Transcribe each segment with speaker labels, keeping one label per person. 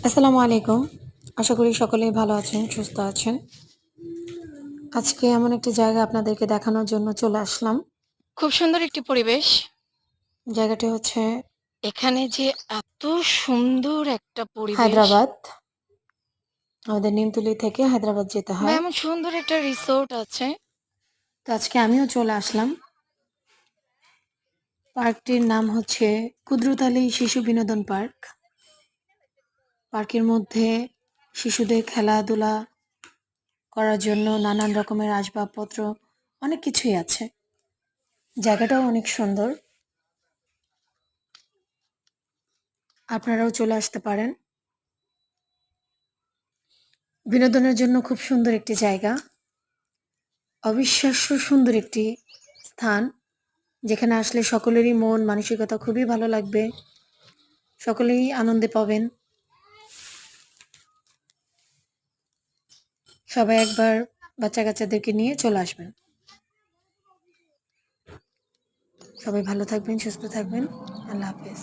Speaker 1: আসসালামু আলাইকুম। আশা করি সকলেই ভালো আছেন, সুস্থ আছেন। আজকে এমন একটি জায়গা আপনাদেরকে দেখানোর জন্য চলে আসলাম।
Speaker 2: খুব সুন্দর একটি পরিবেশ।
Speaker 1: জায়গাটি হচ্ছে
Speaker 2: এখানে যে এত সুন্দর একটা পরিবেশ
Speaker 1: হায়দ্রাবাদ। আমাদের নিমতলী থেকে হায়দ্রাবাদ যেতে
Speaker 2: বা
Speaker 1: হয়।
Speaker 2: এমন সুন্দর একটা রিসোর্ট আছে।
Speaker 1: তো আজকে আমিও চলে আসলাম। পার্কটির নাম হচ্ছে কুদরত আলী শিশু বিনোদন পার্ক। পার্কের মধ্যে শিশুদের খেলাধুলা করার জন্য নানান রকমের আসবাবপত্র অনেক কিছুই আছে। জায়গাটাও অনেক সুন্দর। আপনারাও চলে আসতে পারেন। বিনোদনের জন্য খুব সুন্দর একটি জায়গা। অবিশ্বাস্য সুন্দর একটি স্থান, যেখানে আসলে সকলেরই মন মানসিকতা খুবই ভালো লাগবে, সকলেই আনন্দে পাবেন। সবাই একবার বাচ্চা কাচ্চাদেরকে নিয়ে চলে আসবেন। সবাই ভালো থাকবেন, সুস্থ থাকবেন। আল্লাহ হাফেজ।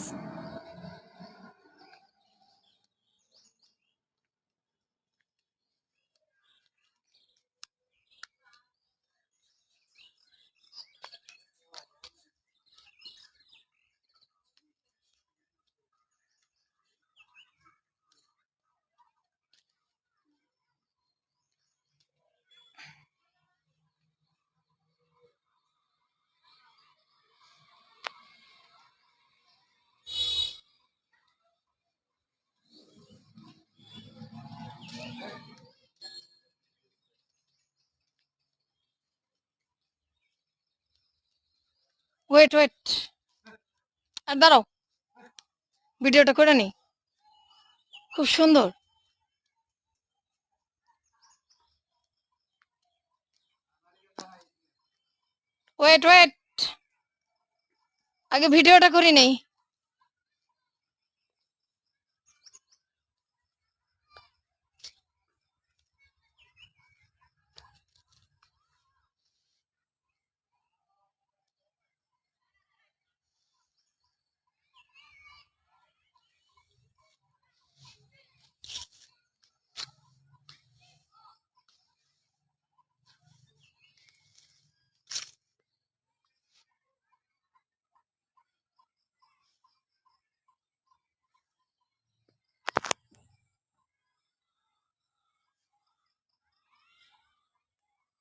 Speaker 2: ওয়েট ওয়েট, আর দাঁড়াও, ভিডিওটা করে নি। খুব সুন্দর। ওয়েট ওয়েট, আগে ভিডিওটা করে নেই।